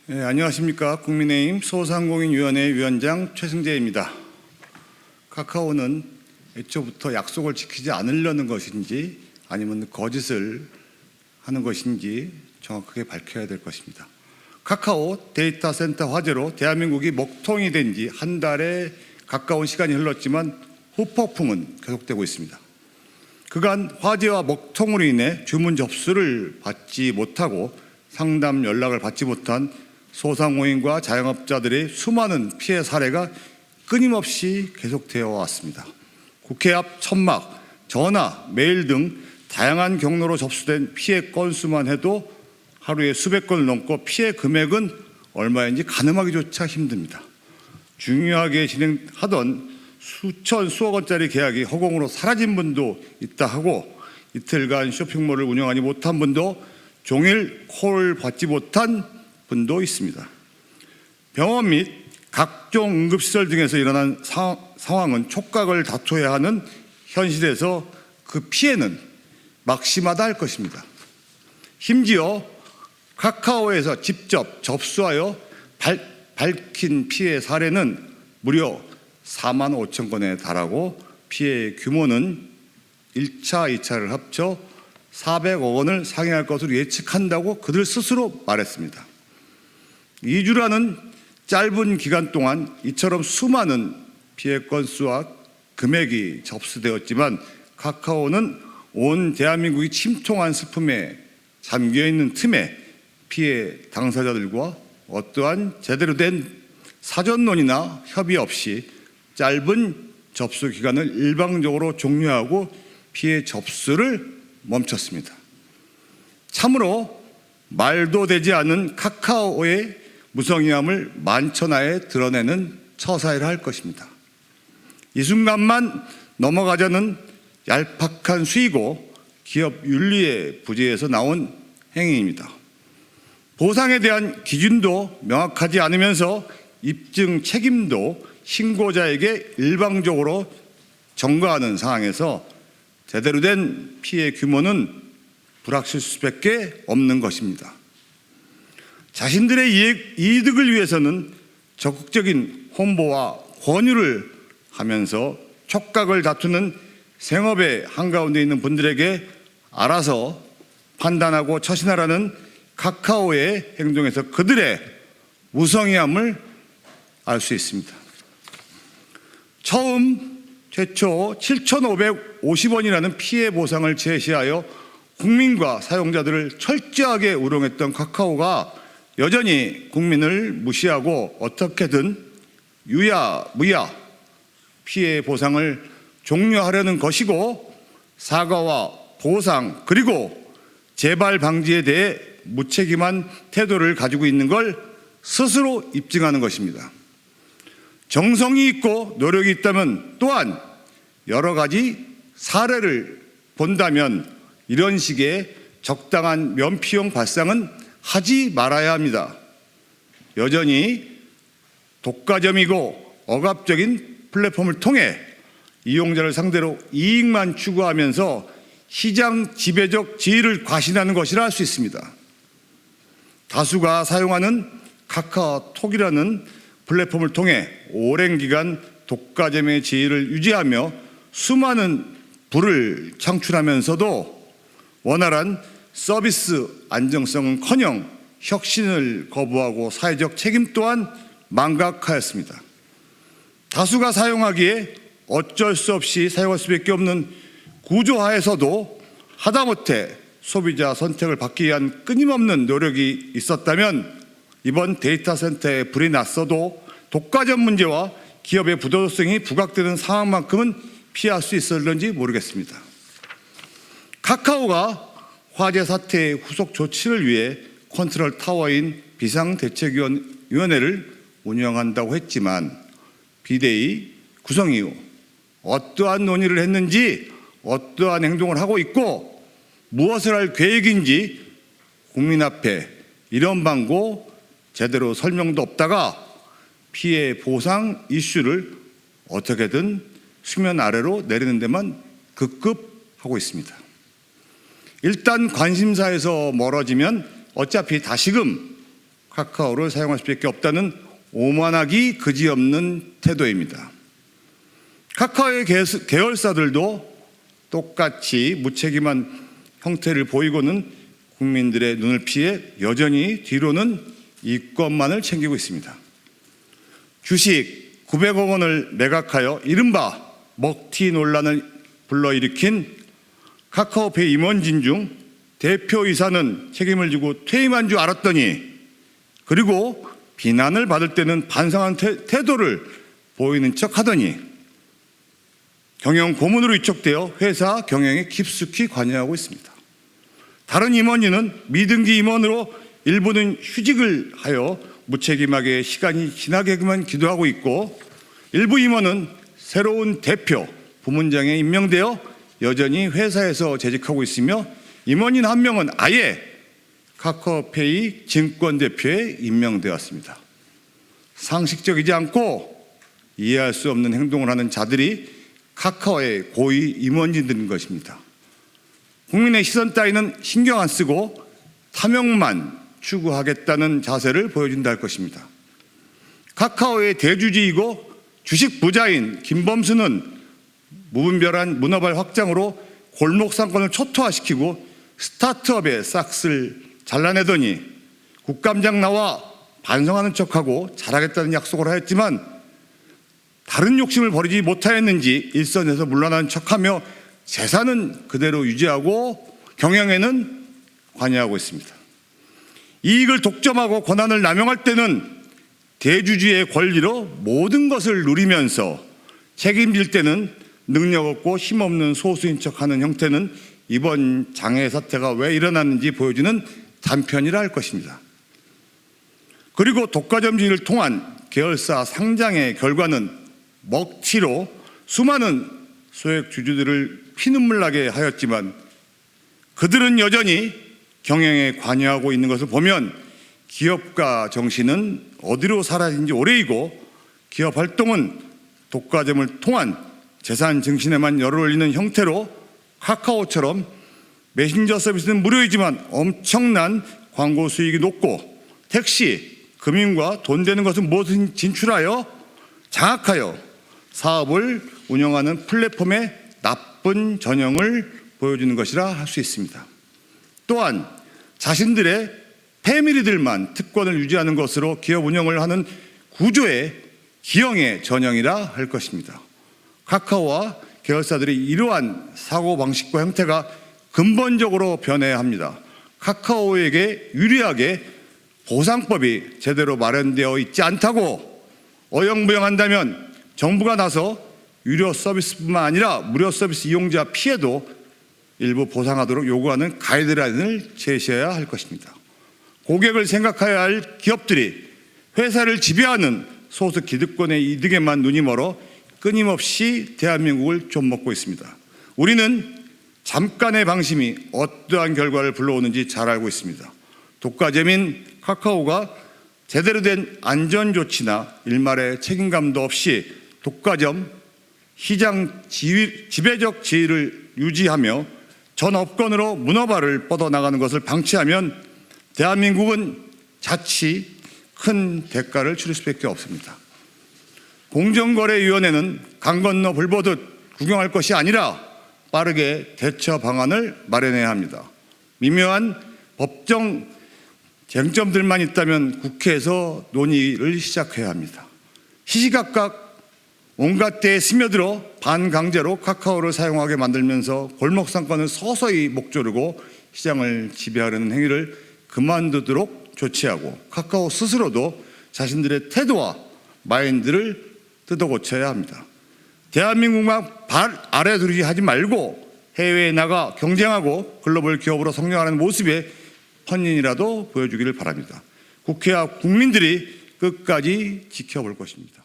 네, 안녕하십니까. 국민의힘 소상공인위원회 위원장 최승재입니다. 카카오는 애초부터 약속을 지키지 않으려는 것인지 아니면 거짓을 하는 것인지 정확하게 밝혀야 될 것입니다. 카카오 데이터 센터 화재로 대한민국이 먹통이 된 지 한 달에 가까운 시간이 흘렀지만 후폭풍은 계속되고 있습니다. 그간 화재와 먹통으로 인해 주문 접수를 받지 못하고 상담 연락을 받지 못한 소상공인과 자영업자들의 수많은 피해 사례가 끊임없이 계속되어 왔습니다. 국회 앞 천막, 전화, 메일 등 다양한 경로로 접수된 피해 건수만 해도 하루에 수백 건을 넘고 피해 금액은 얼마인지 가늠하기조차 힘듭니다. 중요하게 진행하던 수천 수억 원짜리 계약이 허공으로 사라진 분도 있다 하고 이틀간 쇼핑몰을 운영하지 못한 분도 종일 콜을 받지 못한 분도 있습니다. 병원 및 각종 응급시설 등에서 일어난 상황은 촉각을 다투어야 하는 현실에서 그 피해는 막심하다 할 것입니다. 심지어 카카오에서 직접 접수하여 밝힌 피해 사례는 무려 4만 5천 건에 달하고 피해 규모는 1차, 2차를 합쳐 400억 원을 상회할 것으로 예측한다고 그들 스스로 말했습니다. 2주라는 짧은 기간 동안 이처럼 수많은 피해 건수와 금액이 접수되었지만 카카오는 온 대한민국이 침통한 슬픔에 잠겨있는 틈에 피해 당사자들과 어떠한 제대로 된 사전논의나 협의 없이 짧은 접수 기간을 일방적으로 종료하고 피해 접수를 멈췄습니다. 참으로 말도 되지 않은 카카오의 무성의함을 만천하에 드러내는 처사이라 할 것입니다. 이 순간만 넘어가자는 얄팍한 수이고 기업 윤리의 부재에서 나온 행위입니다. 보상에 대한 기준도 명확하지 않으면서 입증 책임도 신고자에게 일방적으로 전가하는 상황에서 제대로 된 피해 규모는 불확실 수밖에 없는 것입니다. 자신들의 이득을 위해서는 적극적인 홍보와 권유를 하면서 촉각을 다투는 생업의 한가운데 있는 분들에게 알아서 판단하고 처신하라는 카카오의 행동에서 그들의 무성의함을 알 수 있습니다. 최초 7,550원이라는 피해 보상을 제시하여 국민과 사용자들을 철저하게 우롱했던 카카오가 여전히 국민을 무시하고 어떻게든 유야무야 피해 보상을 종료하려는 것이고 사과와 보상 그리고 재발 방지에 대해 무책임한 태도를 가지고 있는 걸 스스로 입증하는 것입니다. 정성이 있고 노력이 있다면 또한 여러 가지 사례를 본다면 이런 식의 적당한 면피용 발상은 하지 말아야 합니다. 여전히 독과점이고 억압적인 플랫폼을 통해 이용자를 상대로 이익만 추구하면서 시장 지배적 지위를 과신하는 것이라 할 수 있습니다. 다수가 사용하는 카카오톡이라는 플랫폼을 통해 오랜 기간 독과점의 지위를 유지하며 수많은 부를 창출하면서도 원활한 서비스 안정성은커녕 혁신을 거부하고 사회적 책임 또한 망각하였습니다. 다수가 사용하기에 어쩔 수 없이 사용할 수밖에 없는 구조하에서도 하다못해 소비자 선택을 받기 위한 끊임없는 노력이 있었다면 이번 데이터 센터에 불이 났어도 독과점 문제와 기업의 부도덕성이 부각되는 상황만큼은 피할 수 있었는지 모르겠습니다. 카카오가 화재 사태의 후속 조치를 위해 컨트롤 타워인 비상대책위원회를 운영한다고 했지만 비대위 구성 이후 어떠한 논의를 했는지 어떠한 행동을 하고 있고 무엇을 할 계획인지 국민 앞에 이런 방고 제대로 설명도 없다가 피해 보상 이슈를 어떻게든 수면 아래로 내리는 데만 급급하고 있습니다. 일단 관심사에서 멀어지면 어차피 다시금 카카오를 사용할 수밖에 없다는 오만하기 그지없는 태도입니다. 카카오의 계열사들도 똑같이 무책임한 형태를 보이고는 국민들의 눈을 피해 여전히 뒤로는 이권만을 챙기고 있습니다. 주식 900억 원을 매각하여 이른바 먹튀 논란을 불러일으킨 카카오페이 임원진 중 대표이사는 책임을 지고 퇴임한 줄 알았더니, 그리고 비난을 받을 때는 반성한 태도를 보이는 척 하더니 경영 고문으로 위촉되어 회사 경영에 깊숙이 관여하고 있습니다. 다른 임원진은 미등기 임원으로 일부는 휴직을 하여 무책임하게 시간이 지나게만 기도하고 있고, 일부 임원은 새로운 대표, 부문장에 임명되어 여전히 회사에서 재직하고 있으며, 임원인 한 명은 아예 카카오페이 증권대표에 임명되었습니다. 상식적이지 않고 이해할 수 없는 행동을 하는 자들이 카카오의 고위 임원진들인 것입니다. 국민의 시선 따위는 신경 안 쓰고 탐욕만 추구하겠다는 자세를 보여준다 할 것입니다. 카카오의 대주주이고 주식 부자인 김범수는 무분별한 문어발 확장으로 골목 상권을 초토화시키고 스타트업의 싹을 잘라내더니 국감장 나와 반성하는 척하고 잘하겠다는 약속을 하였지만 다른 욕심을 버리지 못하였는지 일선에서 물러나는 척하며 재산은 그대로 유지하고 경영에는 관여하고 있습니다. 이익을 독점하고 권한을 남용할 때는 대주주의 권리로 모든 것을 누리면서 책임질 때는 능력 없고 힘없는 소수인 척하는 형태는 이번 장애 사태가 왜 일어났는지 보여주는 단편이라 할 것입니다. 그리고 독과점주의를 통한 계열사 상장의 결과는 먹튀로 수많은 소액 주주들을 피눈물 나게 하였지만 그들은 여전히 경영에 관여하고 있는 것을 보면 기업가 정신은 어디로 사라진 지 오래이고 기업 활동은 독과점을 통한 재산 증신에만 열을 올리는 형태로 카카오처럼 메신저 서비스는 무료이지만 엄청난 광고 수익이 높고 택시, 금융과 돈 되는 것은 무엇을 진출하여 장악하여 사업을 운영하는 플랫폼의 나쁜 전형을 보여주는 것이라 할 수 있습니다. 또한 자신들의 패밀리들만 특권을 유지하는 것으로 기업 운영을 하는 구조의 기형의 전형이라 할 것입니다. 카카오와 계열사들이 이러한 사고방식과 형태가 근본적으로 변해야 합니다. 카카오에게 유리하게 보상법이 제대로 마련되어 있지 않다고 어영부영한다면 정부가 나서 유료 서비스뿐만 아니라 무료 서비스 이용자 피해도 일부 보상하도록 요구하는 가이드라인을 제시해야 할 것입니다. 고객을 생각해야 할 기업들이 회사를 지배하는 소수 기득권의 이득에만 눈이 멀어 끊임없이 대한민국을 좀먹고 있습니다. 우리는 잠깐의 방심이 어떠한 결과를 불러오는지 잘 알고 있습니다. 독과점인 카카오가 제대로 된 안전조치나 일말의 책임감도 없이 독과점 시장 지배적 지위를 유지하며 전 업권으로 문어발을 뻗어나가는 것을 방치하면 대한민국은 자칫 큰 대가를 치를 수밖에 없습니다. 공정거래위원회는 강 건너 불 보듯 구경할 것이 아니라 빠르게 대처 방안을 마련해야 합니다. 미묘한 법정 쟁점들만 있다면 국회에서 논의를 시작해야 합니다. 시시각각 온갖 데에 스며들어 반강제로 카카오를 사용하게 만들면서 골목 상권을 서서히 목조르고 시장을 지배하려는 행위를 그만두도록 조치하고 카카오 스스로도 자신들의 태도와 마인드를 뜯어고쳐야 합니다. 대한민국만 발 아래 두르기 하지 말고 해외에 나가 경쟁하고 글로벌 기업으로 성장하는 모습의 헌신이라도 보여주기를 바랍니다. 국회와 국민들이 끝까지 지켜볼 것입니다.